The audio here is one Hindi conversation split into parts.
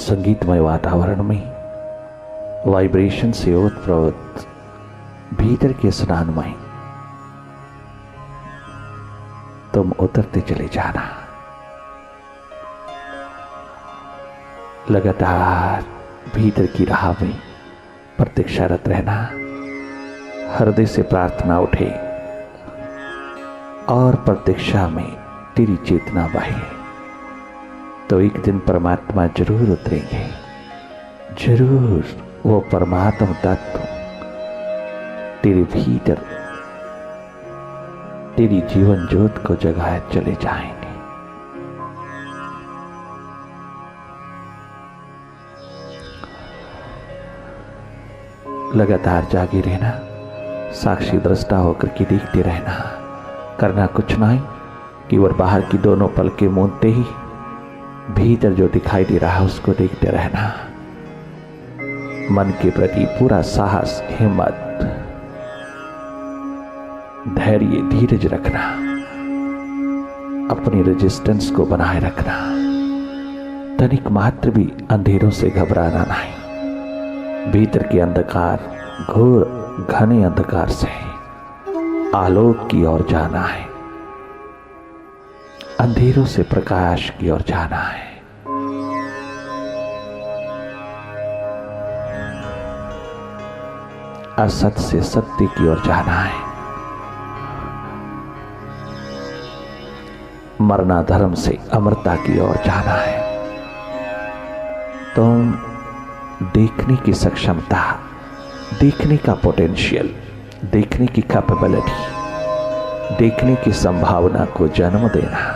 संगीतमय वातावरण में वाइब्रेशन से ओतप्रोत भीतर के स्नान में तुम उतरते चले जाना। लगातार भीतर की राह में प्रतीक्षारत रहना। हृदय से प्रार्थना उठे और प्रतीक्षा में तेरी चेतना बहे तो एक दिन परमात्मा जरूर उतरेंगे। जरूर वो परमात्मा तत्व तेरे भीतर तेरी जीवन ज्योत को जगाए चले जाएंगे। लगातार जागे रहना, साक्षी दृष्टा होकर के देखते रहना। करना कुछ नहीं केवल बाहर की दोनों पलकें मूंदते ही भीतर जो दिखाई दे रहा है उसको देखते रहना। मन के प्रति पूरा साहस, हिम्मत, धैर्य, धीरज रखना। अपनी रेजिस्टेंस को बनाए रखना। तनिक मात्र भी अंधेरों से घबराना नहीं। भीतर के अंधकार, घोर घने अंधकार से आलोक की ओर जाना है। अंधेरों से प्रकाश की ओर जाना है। असत से सत्य की ओर जाना है। मरना धर्म से अमरता की ओर जाना है। तुम देखने की सक्षमता, देखने का पोटेंशियल, देखने की कैपेबिलिटी, देखने की संभावना को जन्म देना।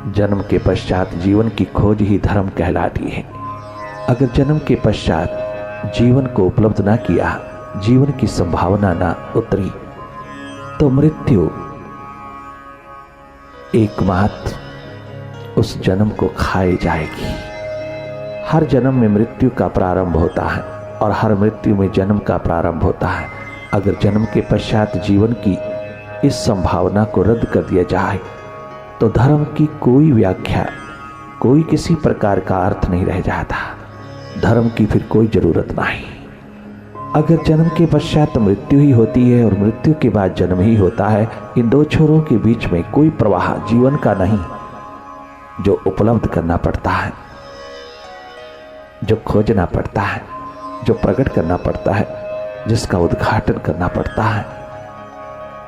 जन्म के पश्चात जीवन की खोज ही धर्म कहलाती है। अगर जन्म के पश्चात जीवन को उपलब्ध ना किया, जीवन की संभावना ना उतरी, तो मृत्यु एकमात्र उस जन्म को खाए जाएगी। हर जन्म में मृत्यु का प्रारंभ होता है और हर मृत्यु में जन्म का प्रारंभ होता है। अगर जन्म के पश्चात जीवन की इस संभावना को रद्द कर दिया जाए तो धर्म की कोई व्याख्या, कोई किसी प्रकार का अर्थ नहीं रह जाता। धर्म की फिर कोई जरूरत नहीं। अगर जन्म के पश्चात मृत्यु ही होती है और मृत्यु के बाद जन्म ही होता है, इन दो छोरों के बीच में कोई प्रवाह जीवन का नहीं। जो उपलब्ध करना पड़ता है, जो खोजना पड़ता है, जो प्रकट करना पड़ता है, जिसका उद्घाटन करना पड़ता है,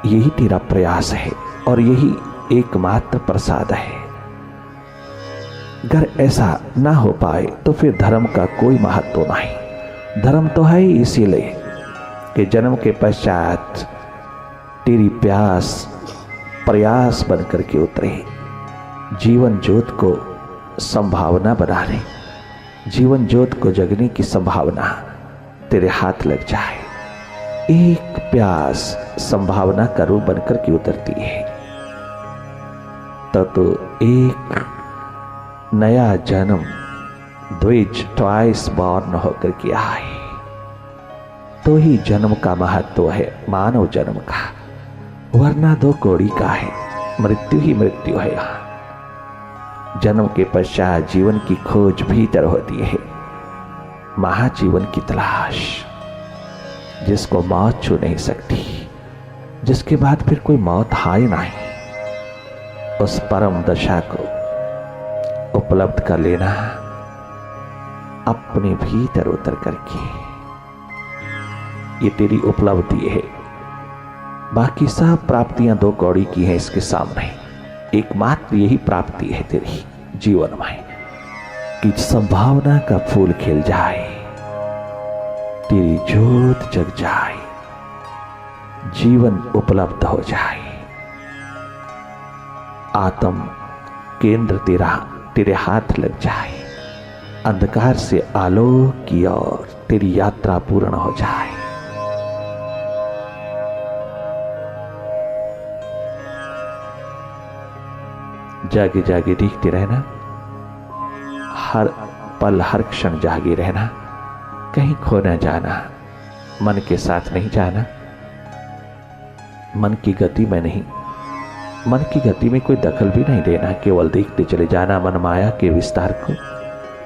यही तेरा प्रयास है और यही एकमात्र प्रसाद है। अगर ऐसा ना हो पाए तो फिर धर्म का कोई महत्व नहीं। धर्म तो है ही इसीलिए कि जन्म के पश्चात तेरी प्यास प्रयास बनकर के उतरे। जीवन ज्योत को संभावना बना ले। जीवन ज्योत को जगने की संभावना तेरे हाथ लग जाए। एक प्यास संभावना का रूप बनकर के उतरती है तो एक नया जन्म द्विज ट्वाइस बॉर्न होकर के आए तो ही जन्म का महत्व है, मानव जन्म का। वरना दो कौड़ी का है, मृत्यु ही मृत्यु है। यहाँ जन्म के पश्चात जीवन की खोज भीतर होती है, महाजीवन की तलाश, जिसको मौत छू नहीं सकती, जिसके बाद फिर कोई मौत हाय नहीं। उस परम दशा को उपलब्ध कर लेना अपने भीतर उतर करके। ये तेरी उपलब्धि है। बाकी सब प्राप्तियां दो कौड़ी की हैं इसके सामने। एकमात्र यही प्राप्ति है तेरी जीवन में कि संभावना का फूल खिल जाए, तेरी ज्योत जग जाए, जीवन उपलब्ध हो जाए। आत्म केंद्र तेरा तेरे हाथ लग जाए। अंधकार से आलोक की ओर तेरी यात्रा पूर्ण हो जाए। जागे जागे देखते रहना। हर पल हर क्षण जागे रहना। कहीं खो न जाना। मन के साथ नहीं जाना। मन की गति में नहीं, मन की गति में कोई दखल भी नहीं देना, केवल देखते चले जाना मन माया के विस्तार को,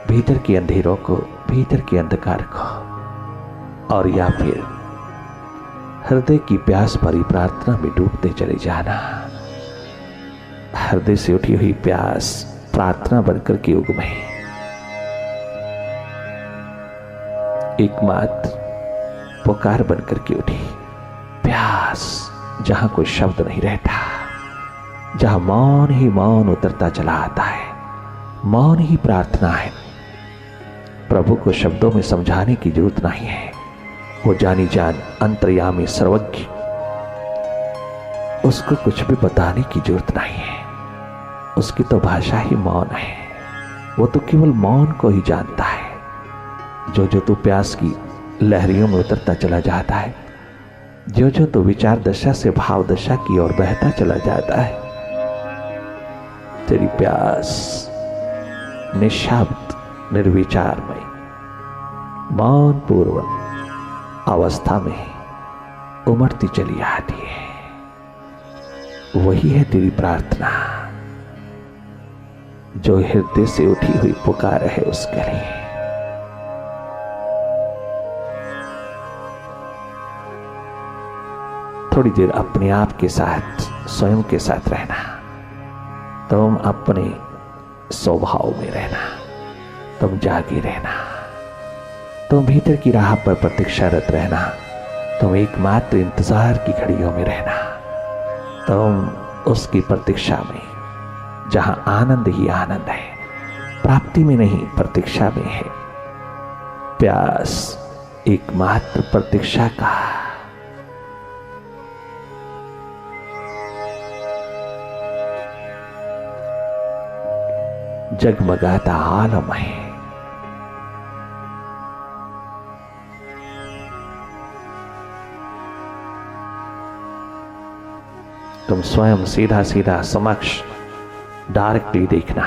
भीतर के अंधेरों को, भीतर के अंधकार को, और या फिर हृदय की प्यास भरी प्रार्थना में डूबते चले जाना। हृदय से उठी हुई प्यास प्रार्थना बनकर के युग में एकमात्र पुकार बनकर के उठी प्यास, जहां कोई शब्द नहीं रहता, जहां मौन ही मौन उतरता चला आता है, मौन ही प्रार्थना है। प्रभु को शब्दों में समझाने की जरूरत नहीं है, वो जानी जान अंतर्यामी सर्वज्ञ, उसको कुछ भी बताने की जरूरत नहीं है। उसकी तो भाषा ही मौन है, वो तो केवल मौन को ही जानता है। जो जो तू प्यास की लहरियों में उतरता चला जाता है, जो जो तो विचार दशा से भाव दशा की ओर बहता चला जाता है, तेरी प्यास निशब्द निर्विचार में मौन पूर्वक अवस्था में उमड़ती चली आती है। वही है तेरी प्रार्थना, जो हृदय से उठी हुई पुकार है उसके लिए। थोड़ी देर अपने आप के साथ, स्वयं के साथ रहना, तुम अपने स्वभाव में रहना, तुम जागे रहना, तुम भीतर की राह पर प्रतीक्षारत रहना, तुम एकमात्र इंतजार की घड़ियों में रहना, तुम उसकी प्रतीक्षा में, जहां आनंद ही आनंद है, प्राप्ति में नहीं प्रतीक्षा में है। प्यास एकमात्र प्रतीक्षा का, जगमगाता आलम है। तुम स्वयं सीधा सीधा समक्ष डायरेक्टली देखना,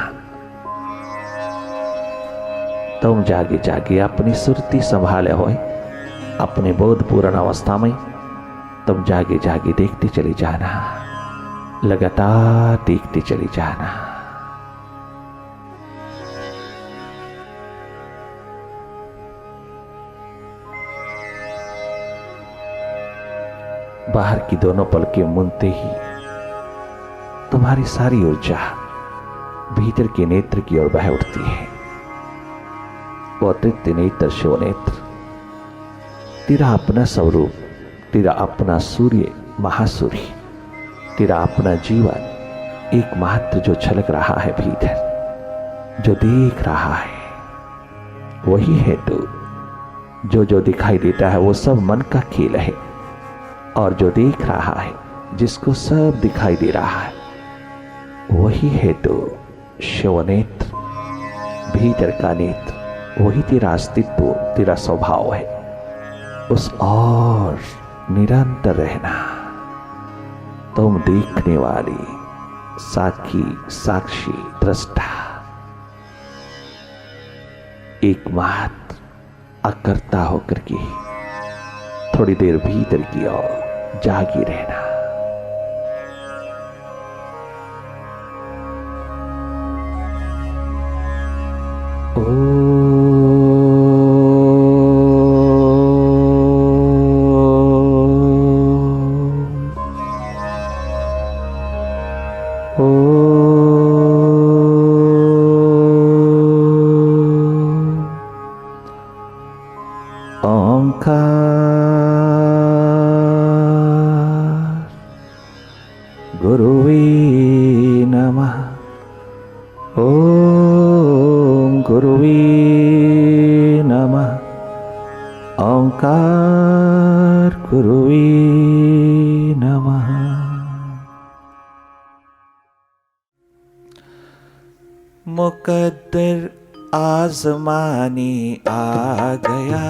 तुम जागे जागे अपनी सुरती संभाले हुए अपने बोधपूर्ण अवस्था में तुम जागे जागे देखते चले जाना, लगातार देखते चले जाना। बाहर की दोनों पलकें मूंदते ही तुम्हारी सारी ऊर्जा भीतर के नेत्र की ओर बह उठती है। वो तृतीय नेत्र शिव नेत्र, तेरा अपना स्वरूप, तेरा अपना सूर्य महासूर्य, तेरा अपना जीवन एकमात्र जो छलक रहा है भीतर, जो देख रहा है, वही है तू। जो दिखाई देता है वो सब मन का खेल है, और जो देख रहा है, जिसको सब दिखाई दे रहा है, वही है तो शिव नेत्र, भीतर का नेत्र, वही तेरा अस्तित्व, तेरा स्वभाव है। उस और निरंतर रहना, तुम देखने वाली साक्षी, साक्षी दृष्टा, एकमात्र अकर्ता होकर के थोड़ी देर भीतर की ओर जागी रहना। गुरुवे नमः। ओम गुरुवे नमः। ओंकार गुरुवे नमः। मुकद्दर आजमाने आ गया,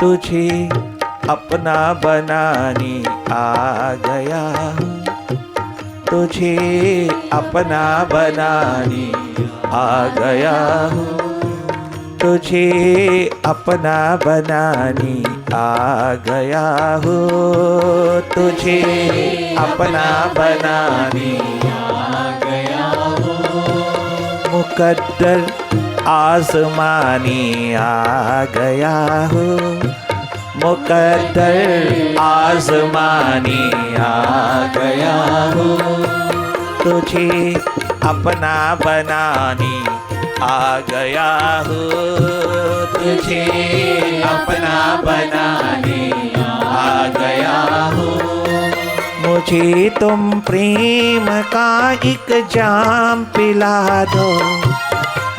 तुझे अपना बनाने आ गया, तुझे अपना बनाने आ गया, तुझे अपना बनाने आ गया हूँ, तुझे अपना बनाने आ गया हूँ। मुकद्दर आज़मानी आ गया हूँ, मुकद्दर आज़मानी आ गया हूँ, तुझे अपना बनाने आ गया हूँ, तुझे अपना बनाने आ गया हूँ। मुझे तुम प्रेम का एक जाम पिला दो,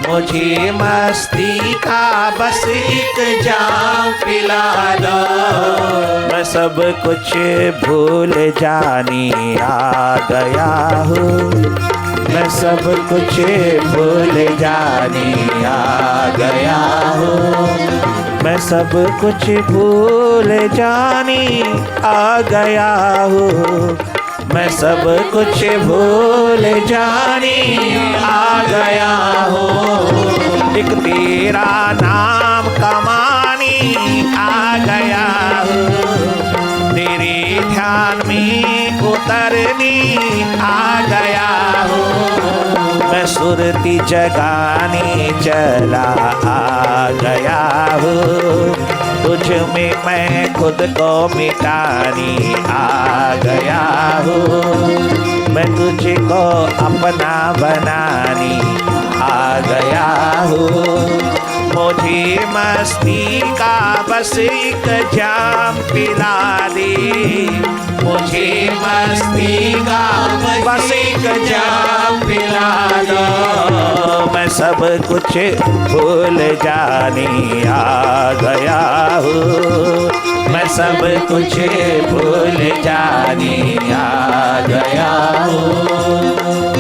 मुझे मस्ती का बस एक जाम पिला दो, मैं सब कुछ भूल जाने आ गया हूँ, मैं सब कुछ भूल जाने आ गया हूँ, मैं सब कुछ भूल जाने आ गया हूँ, मैं सब कुछ भूल जाने आ गया हूँ। एक तेरा नाम कमाने आ गया हूँ, तेरे ध्यान में उतरने आ गया हूँ, मैं सुरती जगाने चला आ गया हूँ, तुझ में मैं खुद को मिटाने आ गया हूँ, मैं तुझको अपना बनाने आ गया हूँ। मुझे मस्ती का बस एक जाम पिला दे, मुझे मस्ती का बस एक जाम पिला दो, मैं सब कुछ भूल जाने आ गया हूँ, मैं सब कुछ भूल जाने आ गया हूँ।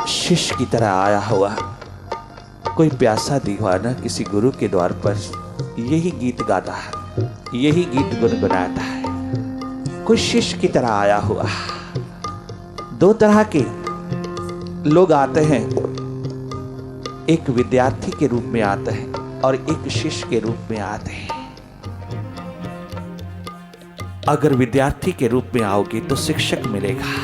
शिष्य की तरह आया हुआ कोई प्यासा दीवाना किसी गुरु के द्वार पर यही गीत गाता है, यही गीत गुनगुनाता है। कोई शिष्य की तरह आया हुआ। दो तरह के लोग आते हैं, एक विद्यार्थी के रूप में आते हैं और एक शिष्य के रूप में आते हैं। अगर विद्यार्थी के रूप में आओगे तो शिक्षक मिलेगा,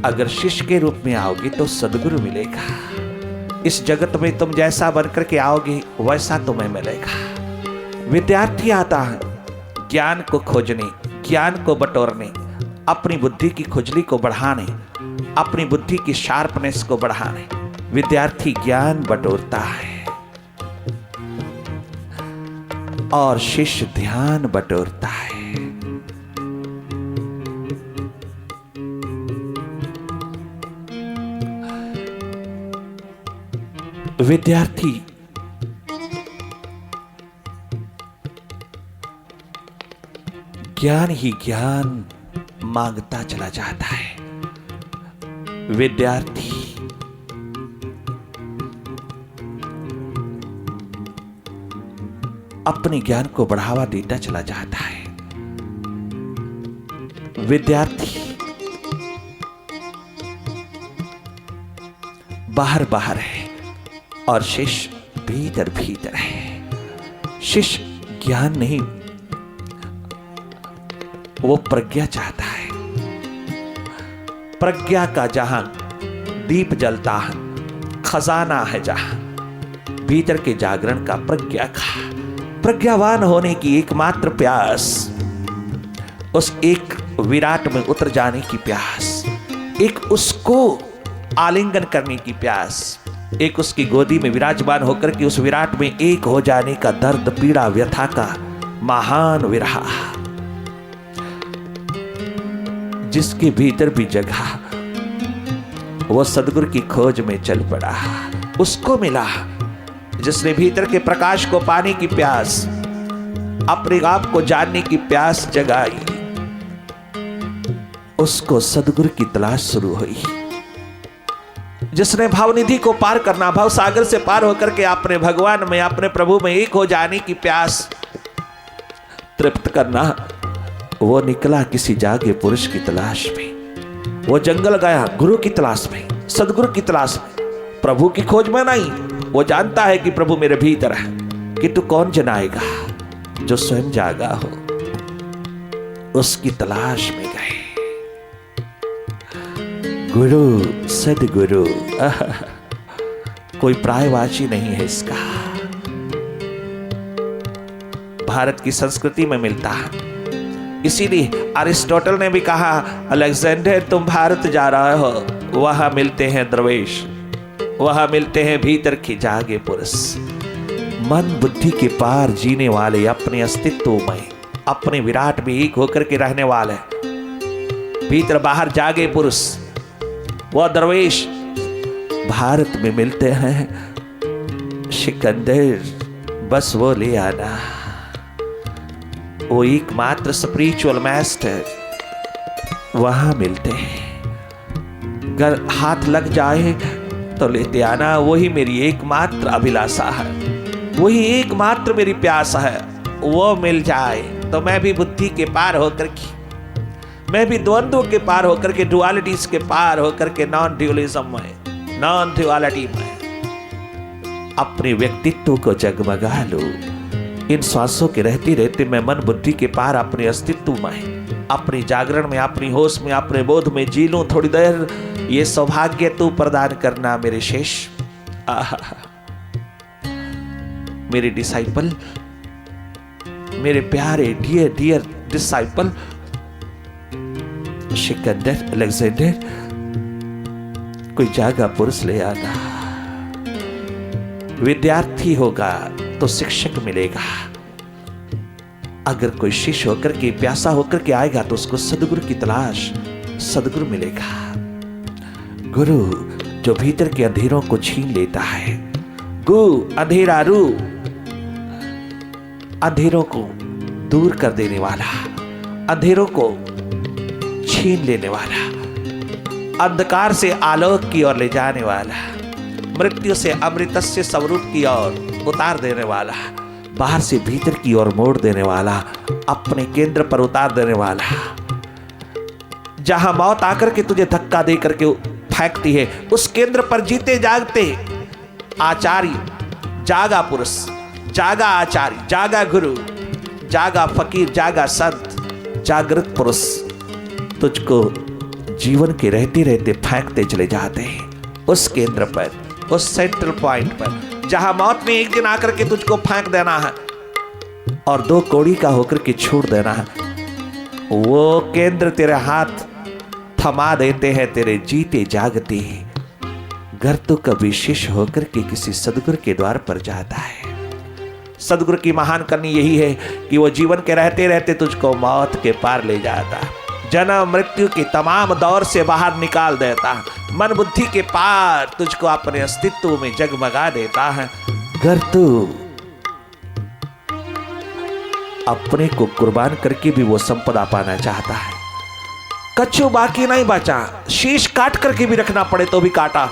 अगर शिष्य के रूप में आओगे तो सद्गुरु मिलेगा। इस जगत में तुम जैसा बनकर के आओगे वैसा तुम्हें मिलेगा। विद्यार्थी आता है ज्ञान को खोजने, ज्ञान को बटोरने, अपनी बुद्धि की खुजली को बढ़ाने, अपनी बुद्धि की शार्पनेस को बढ़ाने विद्यार्थी ज्ञान बटोरता है और शिष्य ध्यान बटोरता है। विद्यार्थी ज्ञान ही ज्ञान मांगता चला जाता है। विद्यार्थी अपने ज्ञान को बढ़ावा देता चला जाता है। विद्यार्थी बाहर बाहर है और शिष्य भीतर भीतर है। शिष्य ज्ञान नहीं, वो प्रज्ञा चाहता है। प्रज्ञा का जहां दीप जलता है, खजाना है जहां, भीतर के जागरण का, प्रज्ञा का, प्रज्ञावान होने की एकमात्र प्यास, उस एक विराट में उतर जाने की प्यास, एक उसको आलिंगन करने की प्यास, एक उसकी गोदी में विराजमान होकर के उस विराट में एक हो जाने का दर्द, पीड़ा, व्यथा का महान विरह, जिसके भीतर भी जगह, वो सदगुरु की खोज में चल पड़ा। उसको मिला जिसने भीतर के प्रकाश को पाने की प्यास, अपने आप को जानने की प्यास जगाई, उसको सदगुरु की तलाश शुरू हुई। जिसने भावनिधि को पार करना, भाव सागर से पार होकर के अपने भगवान में, अपने प्रभु में एक हो जाने की प्यास तृप्त करना, वो निकला किसी जागे पुरुष की तलाश में। वो जंगल गया गुरु की तलाश में, सदगुरु की तलाश में, प्रभु की खोज में नहीं। वो जानता है कि प्रभु मेरे भीतर है, किंतु कौन जनाएगा? जो स्वयं जागा हो, उसकी तलाश में गए। गुरु, सदगुरु, कोई प्रायवाची नहीं है इसका। भारत की संस्कृति में मिलता है। इसीलिए अरिस्टोटल ने भी कहा, अलेक्जेंडर तुम भारत जा रहे हो, वहां मिलते हैं दरवेश, वहां मिलते हैं भीतर के जागे पुरुष, मन बुद्धि के पार जीने वाले, अपने अस्तित्व में, अपने विराट में एक होकर के रहने वाले, भीतर बाहर जागे पुरुष, वह दरवेश भारत में मिलते हैं। सिकंदर बस वो ले आना, वो एकमात्र स्पिरिचुअल मास्टर वहां मिलते हैं। अगर हाथ लग जाए तो लेते आना। वही मेरी एकमात्र अभिलाषा है, वही एकमात्र मेरी प्यास है। वो मिल जाए तो मैं भी बुद्धि के पार होकर के, मैं भी द्वंद्व के पार होकर के, डुअलिटीज के पार होकर के, नॉन ड्यूअलिज्म में, नॉन ड्युअलिटी में अपने व्यक्तित्व को जगमगा लो। इन श्वासों के रहते रहते मैं मन बुद्धि के पार अपने अस्तित्व में, अपने जागरण में, अपनी होश में, अपने बोध में जी लूं थोड़ी देर। ये सौभाग्य तू प्रदान करना मेरे शेष। मेरे डिसाइपल, मेरे प्यारे dear dear disciple Sikandar, Alexander, कोई जागा पुरुष ले आना। विद्यार्थी होगा तो शिक्षक मिलेगा, अगर कोई शिष्य होकर के, प्यासा होकर के आएगा तो उसको सदगुरु की तलाश, सदगुरु मिलेगा। गुरु जो भीतर के अंधेरों को छीन लेता है, गु अंधेरा रू, अंधेरों को दूर कर देने वाला, अंधेरों को छीन लेने वाला, अंधकार से आलोक की ओर ले जाने वाला, मृत्यु से अमृतस्य स्वरूप की ओर उतार देने वाला, बाहर से भीतर की ओर मोड़ देने वाला, अपने केंद्र पर उतार देने वाला। जहां मौत आकर के तुझे धक्का दे करके फेंकती है, उस केंद्र पर जीते जागते आचार्य, जागा पुरुष, जागा आचार्य, जागा गुरु, जागा फकीर, जागा संत, जागृत पुरुष तुझको जीवन के रहते रहते फेंकते चले जाते हैं उस केंद्र पर, उस सेंट्रल पॉइंट पर, जहां मौत ने एक दिन आकर के तुझको फेंक देना है और दो कौड़ी का होकर के छोड़ देना है। वो केंद्र तेरे हाथ थमा देते हैं तेरे जीते जागते। घर तो कभी शिष्य होकर के किसी सदगुरु के द्वार पर जाता है। सदगुरु की महान करनी यही है कि वो जीवन के रहते रहते तुझको मौत के पार ले जाता, जन्म मृत्यु के तमाम दौर से बाहर निकाल देता, मन बुद्धि के पार तुझको अपने अस्तित्व में जगमगा देता है। घर तो अपने को कुर्बान करके भी वो संपदा पाना चाहता है। कच्चू बाकी नहीं बचा, शीश काट करके भी रखना पड़े तो भी काटा,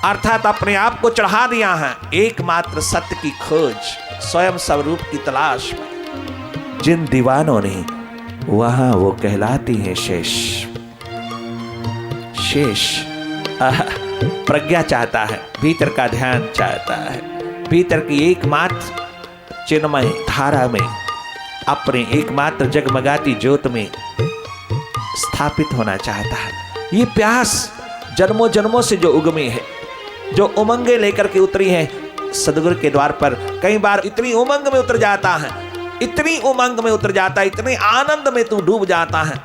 अर्थात अपने आप को चढ़ा दिया है एकमात्र सत्य की खोज, स्वयं स्वरूप की तलाश में। जिन दीवानों ने वहां वो कहलाती हैं शेष। शेष प्रज्ञा चाहता है, भीतर का ध्यान चाहता है, भीतर की एकमात्र चिन्मय धारा में, अपने एकमात्र जगमगाती ज्योत में स्थापित होना चाहता है। ये प्यास जन्मों जन्मों से जो उगमी है, जो उमंगे लेकर के उतरी है, सदगुरु के द्वार पर कई बार इतनी उमंग में उतर जाता है, इतनी उमंग में उतर जाता है, इतने आनंद में तू डूब जाता है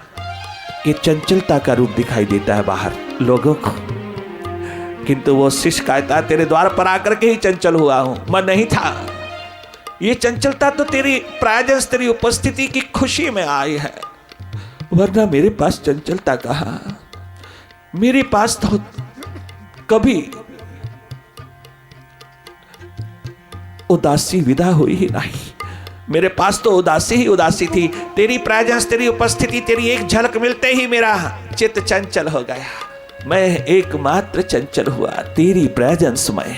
कि चंचलता का रूप दिखाई देता है बाहर लोगों को। किंतु वो शिष्य कहता है तेरे द्वार पर आकर के ही चंचल हुआ हूं, मैं नहीं था। ये चंचलता तो तेरी प्रेजेंस, तेरी उपस्थिति की खुशी में आई है, वरना मेरे पास चंचलता कहां। मेरे पास तो कभी उदासी विदा हुई ही नहीं, मेरे पास तो उदासी ही उदासी थी। तेरी प्रेजेंस, तेरी उपस्थिति, तेरी एक झलक मिलते ही मेरा चित्त चंचल हो गया। मैं एकमात्र चंचल हुआ तेरी प्रेजेंस में,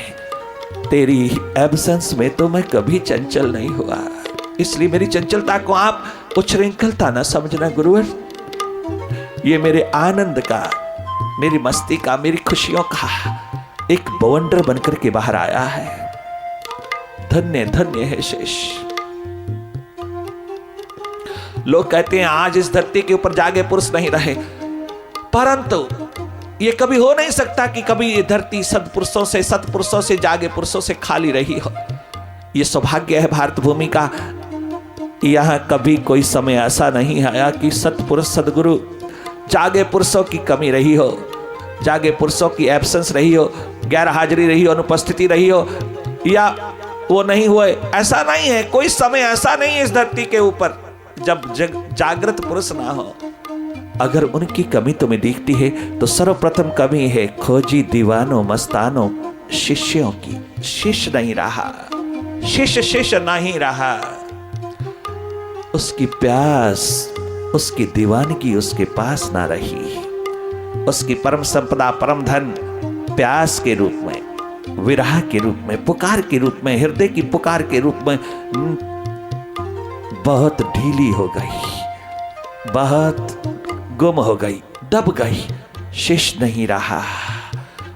तेरी एब्सेंस में तो मैं कभी चंचल नहीं हुआ। इसलिए मेरी चंचलता को आप उच्छृंखलता न समझना गुरुवर। ये मेरे आनंद का, मेरी मस्ती का, मेरी खुशियों का एक बवंडर बनकर के बाहर आया है। धन्य धन्य है शेष। लोग कहते हैं आज इस धरती के ऊपर जागे पुरुष नहीं रहे, परंतु ये कभी हो नहीं सकता कि कभी ये धरती सत्पुरुषों से जागे पुरुषों से खाली रही हो। ये सौभाग्य है भारत भूमि का। यहां कभी कोई समय ऐसा नहीं आया कि सत्पुरुष सदगुरु जागे पुरुषों की कमी रही हो, जागे पुरुषों की एब्सेंस रही हो, गैर हाजिरी रही हो, अनुपस्थिति रही हो, या वो नहीं हुए। ऐसा नहीं है, कोई समय ऐसा नहीं है इस धरती के ऊपर जब जागृत पुरुष ना हो। अगर उनकी कमी तुम्हें दिखती है तो सर्वप्रथम कमी है खोजी दीवानों मस्तानों शिष्यों की। शिष्य नहीं रहा, शिष्य नहीं रहा। उसकी प्यास, उसकी दीवानगी उसके पास ना रही। उसकी परम संपदा, परम धन प्यास के रूप में, विरह के रूप में, पुकार के रूप में, हृदय की पुकार के रूप में बहुत ढीली हो गई, बहुत गुम हो गई, दब गई, शिष्य नहीं रहा।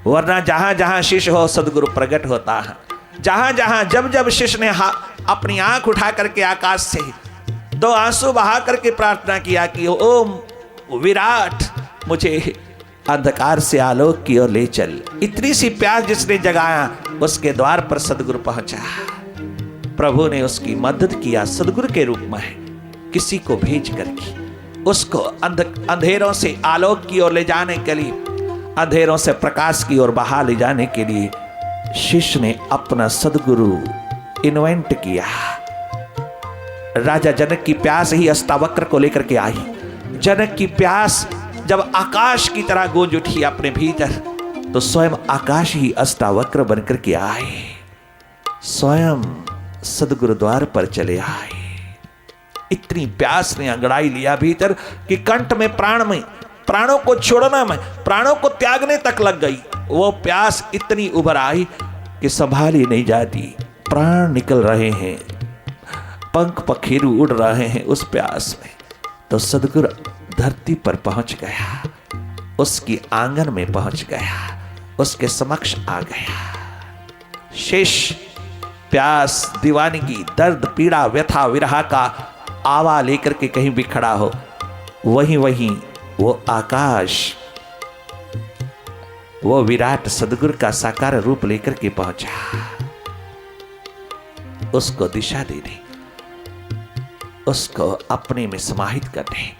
वरना जहां जहां शिष्य हो सदगुरु प्रकट होता है। जहां जहां जब जब शिष्य ने अपनी आंख उठा करके आकाश से 2 आंसू बहा करके प्रार्थना किया कि ओम विराट मुझे अंधकार से आलोक की ओर ले चल, इतनी सी प्यास जिसने जगाया उसके द्वार पर सदगुरु पहुंचा। प्रभु ने उसकी मदद किया सदगुरु के रूप में, किसी को भेज करके उसको अंधेरों से आलोक की ओर ले जाने के लिए, अंधेरों से प्रकाश की ओर बहा ले जाने के लिए शिष्य ने अपना सदगुरु इन्वेंट किया। राजा जनक की प्यास ही अष्टावक्र को लेकर के आई। जनक की प्यास जब आकाश की तरह गूंज उठी अपने भीतर, तो स्वयं आकाश ही अष्टावक्र बनकर के आए, स्वयं सदगुरु द्वार पर चले आए। इतनी प्यास ने अंगड़ाई लिया भीतर कि कंठ में प्राणों को छोड़ना में, प्राणों को त्यागने तक लग गई। वो प्यास इतनी उभर आई कि संभाली नहीं जाती। प्राण निकल रहे हैं, पंख पखेरु उड़ रहे हैं उस प्यास में। तो सदगुरु धरती पर पहुंच गया, उसकी आंगन में पहुंच गया, उसके समक्ष आ गया। शेष प्यास, दीवानगी, दर्द, पीड़ा, व्यथा, विरह का आवा लेकर के कहीं भी खड़ा हो, वहीं वहीं वो आकाश, वो विराट सदगुरु का साकार रूप लेकर के पहुंचा। उसको दिशा देने, उसको अपने में समाहित करने,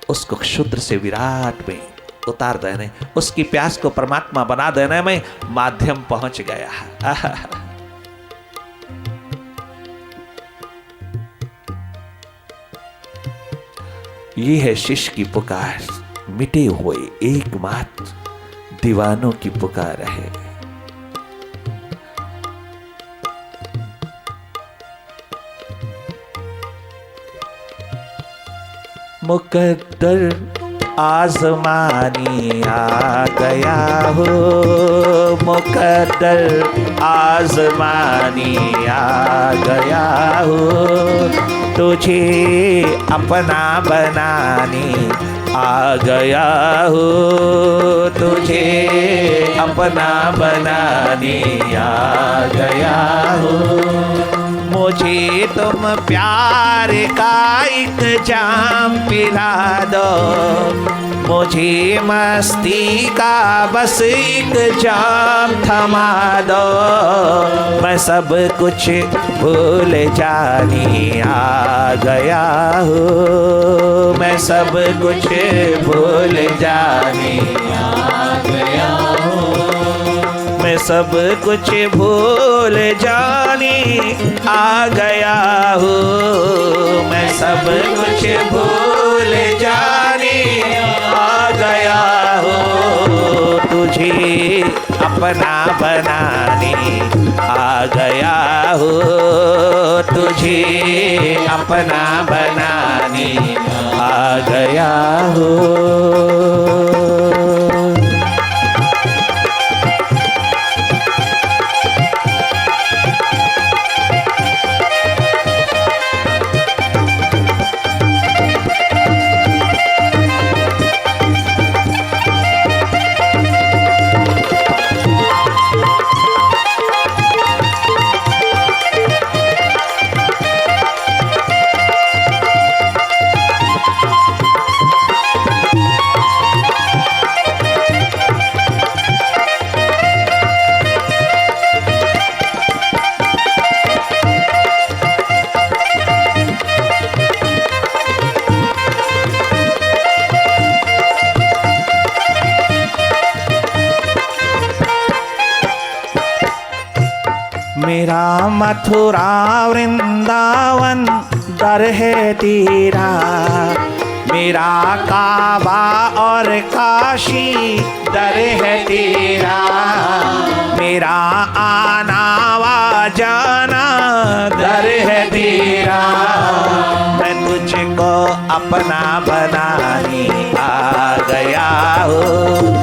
उसको क्षुद्र से विराट में उतार देने, उसकी प्यास को परमात्मा बना देने में माध्यम पहुंच गया। ये है शिष्य की पुकार, मिटे हुए एकमात्र दीवानों की पुकार है। मुकद्दर आजमानी आ गया हो, मुकद्दर आजमानी आ गया हो, तुझे अपना बनाने आ गया हो, तुझे अपना बनाने आ गया हो। मुझे तुम प्यार का एक जाम पिला दो, मुझे मस्ती का बस एक जाम थमा दो, मैं सब कुछ भूल जाने आ गया हूँ, मैं सब कुछ भूल जाने आ गया हूँ, मैं सब कुछ भूल जाने आ गया हूँ, मैं सब कुछ भूल जाने आ गया हूँ, तुझे अपना बनाने आ गया हूँ, तुझे अपना बनाने आ गया हूँ। मेरा मथुरा वृंदावन दर है तेरा, मेरा काबा और काशी दर है तेरा, मेरा आना वा जाना दर है तेरा, मैं तुझको अपना बनाने आ गया हूँ,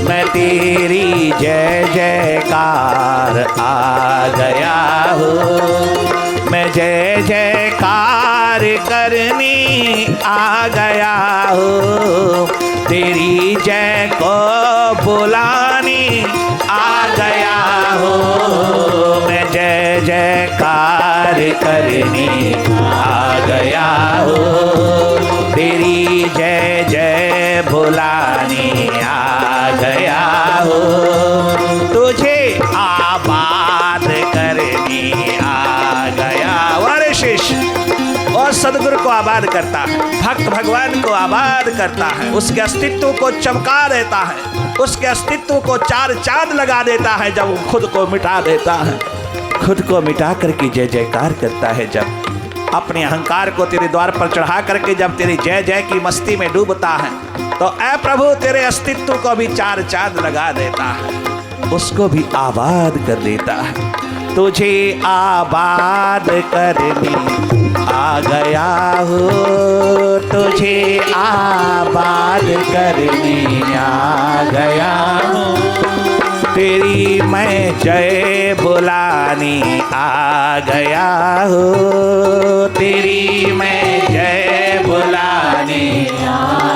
मैं तेरी जय जयकार आ गया हूँ, मैं जय जयकार करनी आ गया हूँ, तेरी जय को बुलानी आ गया हूँ, मैं जय जयकार करनी आ गया हूँ, तेरी जय जय बुलानी आ गया हूँ, तुझे आबाद करनी आ गया। वर्षिश और सदगुरु को आबाद करता है, भक्त भगवान को आबाद करता है, उसके अस्तित्व को चमका देता है, उसके अस्तित्व को चार चांद लगा देता है जब वो खुद को मिटा देता है, खुद को मिटा करके जय जयकार करता है, जब अपने अहंकार को तेरे द्वार पर चढ़ा करके जब तेरी जय जय की मस्ती में डूबता है, तो ऐ प्रभु तेरे अस्तित्व को भी चार चांद लगा देता है, उसको भी आबाद कर देता है। तुझे आबाद करने आ गया हूँ, तुझे आबाद करने आ गया हूँ, तेरी मैं जय बुलाने आ गया हूँ, तेरी मैं जय बुलाने आ